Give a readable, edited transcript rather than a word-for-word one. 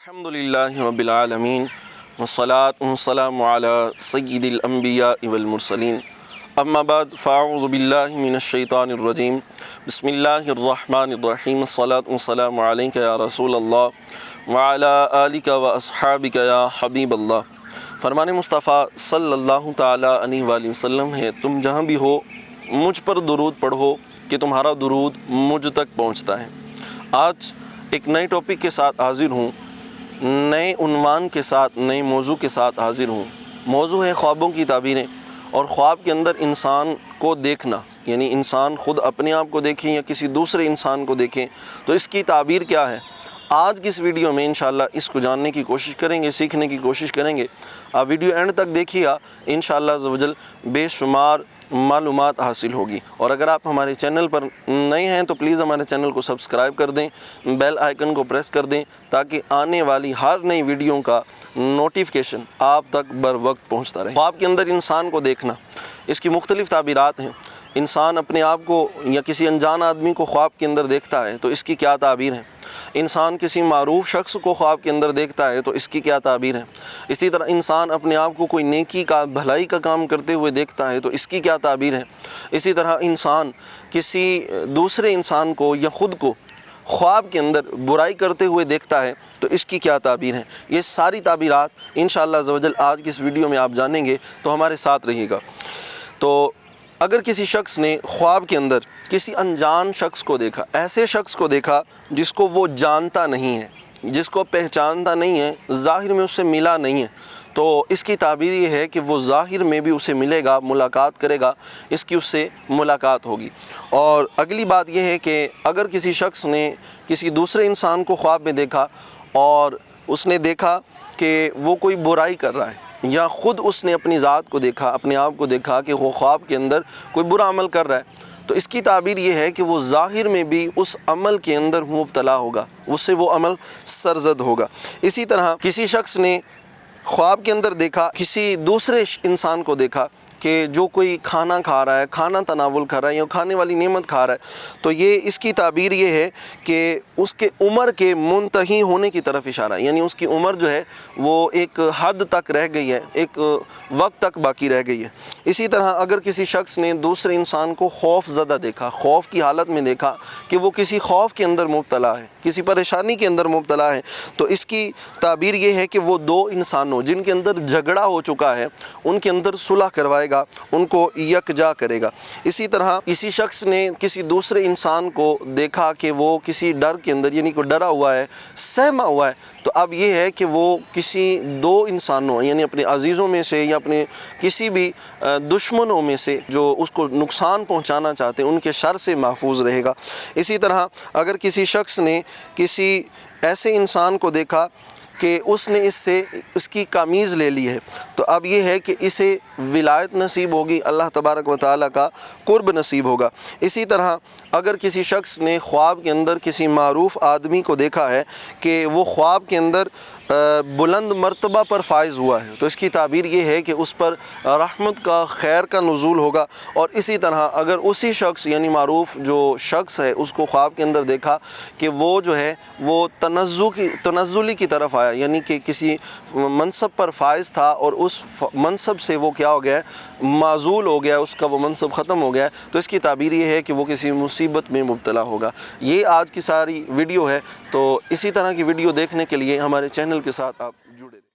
الحمدللہ رب العالمین والصلاة والسلام علی سید الانبیاء والمرسلین اما بعد فاعوذ باللہ من الشیطان الرجیم بسم اللہ الرحمن الرحیم الصلاة والسلام علیک یا رسول اللہ وعلی آلک و اصحابک یا حبیب اللہ۔ فرمان مصطفیٰ صلی اللہ تعالیٰ علیہ وآلہ وسلم ہے، تم جہاں بھی ہو مجھ پر درود پڑھو کہ تمہارا درود مجھ تک پہنچتا ہے۔ آج ایک نئے ٹاپک کے ساتھ حاضر ہوں، نئے عنوان کے ساتھ، نئے موضوع کے ساتھ حاضر ہوں۔ موضوع ہے خوابوں کی تعبیریں، اور خواب کے اندر انسان کو دیکھنا، یعنی انسان خود اپنے آپ کو دیکھیں یا کسی دوسرے انسان کو دیکھیں تو اس کی تعبیر کیا ہے۔ آج کی اس ویڈیو میں انشاءاللہ اس کو جاننے کی کوشش کریں گے، سیکھنے کی کوشش کریں گے۔ آپ ویڈیو اینڈ تک دیکھیے، انشاءاللہ عز و جل بے شمار معلومات حاصل ہوگی۔ اور اگر آپ ہمارے چینل پر نئے ہیں تو پلیز ہمارے چینل کو سبسکرائب کر دیں، بیل آئیکن کو پریس کر دیں تاکہ آنے والی ہر نئی ویڈیو کا نوٹیفیکیشن آپ تک بر وقت پہنچتا رہے۔ خواب کے اندر انسان کو دیکھنا، اس کی مختلف تعبیرات ہیں۔ انسان اپنے آپ کو یا کسی انجان آدمی کو خواب کے اندر دیکھتا ہے تو اس کی کیا تعبیر ہے۔ انسان کسی معروف شخص کو خواب کے اندر دیکھتا ہے تو اس کی کیا تعبیر ہے۔ اسی طرح انسان اپنے آپ کو کوئی نیکی کا، بھلائی کا کام کرتے ہوئے دیکھتا ہے تو اس کی کیا تعبیر ہے۔ اسی طرح انسان کسی دوسرے انسان کو یا خود کو خواب کے اندر برائی کرتے ہوئے دیکھتا ہے تو اس کی کیا تعبیر ہے۔ یہ ساری تعبیرات انشاءاللہ عز و جل آج کی اس ویڈیو میں آپ جانیں گے، تو ہمارے ساتھ رہیے گا۔ تو اگر کسی شخص نے خواب کے اندر کسی انجان شخص کو دیکھا، ایسے شخص کو دیکھا جس کو وہ جانتا نہیں ہے، جس کو پہچانتا نہیں ہے، ظاہر میں اس سے ملا نہیں ہے، تو اس کی تعبیر یہ ہے کہ وہ ظاہر میں بھی اسے ملے گا، ملاقات کرے گا، اس کی اس سے ملاقات ہوگی۔ اور اگلی بات یہ ہے کہ اگر کسی شخص نے کسی دوسرے انسان کو خواب میں دیکھا اور اس نے دیکھا کہ وہ کوئی برائی کر رہا ہے، یا خود اس نے اپنی ذات کو دیکھا، اپنے آپ کو دیکھا کہ وہ خواب کے اندر کوئی برا عمل کر رہا ہے، تو اس کی تعبیر یہ ہے کہ وہ ظاہر میں بھی اس عمل کے اندر مبتلا ہوگا، اس سے وہ عمل سرزد ہوگا۔ اسی طرح کسی شخص نے خواب کے اندر دیکھا، کسی دوسرے انسان کو دیکھا کہ جو کوئی کھانا کھا رہا ہے، کھانا تناول کر رہا ہے یا کھانے والی نعمت کھا رہا ہے، تو یہ اس کی تعبیر یہ ہے کہ اس کے عمر کے منتہی ہونے کی طرف اشارہ ہے، یعنی اس کی عمر جو ہے وہ ایک حد تک رہ گئی ہے، ایک وقت تک باقی رہ گئی ہے۔ اسی طرح اگر کسی شخص نے دوسرے انسان کو خوف زدہ دیکھا، خوف کی حالت میں دیکھا کہ وہ کسی خوف کے اندر مبتلا ہے، کسی پریشانی کے اندر مبتلا ہے، تو اس کی تعبیر یہ ہے کہ وہ دو انسانوں جن کے اندر جھگڑا ہو چکا ہے ان کے اندر صلح کروائے گا، ان کو یکجا کرے گا۔ اسی طرح کسی شخص نے کسی دوسرے انسان کو دیکھا کہ وہ کسی ڈر کے اندر، یعنی کوئی ڈرا ہوا ہے، سہما ہوا ہے، تو اب یہ ہے کہ وہ کسی دو انسانوں، یعنی اپنے عزیزوں میں سے یا اپنے کسی بھی دشمنوں میں سے جو اس کو نقصان پہنچانا چاہتے ہیں ان کے شر سے محفوظ رہے گا۔ اسی طرح اگر کسی شخص نے کسی ایسے انسان کو دیکھا کہ اس نے اس کی قمیض لے لی ہے، تو اب یہ ہے کہ اسے ولایت نصیب ہوگی، اللہ تبارک و تعالیٰ کا قرب نصیب ہوگا۔ اسی طرح اگر کسی شخص نے خواب کے اندر کسی معروف آدمی کو دیکھا ہے کہ وہ خواب کے اندر بلند مرتبہ پر فائز ہوا ہے، تو اس کی تعبیر یہ ہے کہ اس پر رحمت کا، خیر کا نزول ہوگا۔ اور اسی طرح اگر اسی شخص، یعنی معروف جو شخص ہے، اس کو خواب کے اندر دیکھا کہ وہ جو ہے وہ تنزلی کی طرف آیا، یعنی کہ کسی منصب پر فائز تھا اور اس منصب سے وہ کیا ہو گیا ہے، معزول ہو گیا، اس کا وہ منصب ختم ہو گیا ہے، تو اس کی تعبیر یہ ہے کہ وہ کسی مصیبت میں مبتلا ہوگا۔ یہ آج کی ساری ویڈیو ہے، تو اسی طرح کی ویڈیو دیکھنے کے لیے ہمارے چینل کے ساتھ آپ جڑے رہیں۔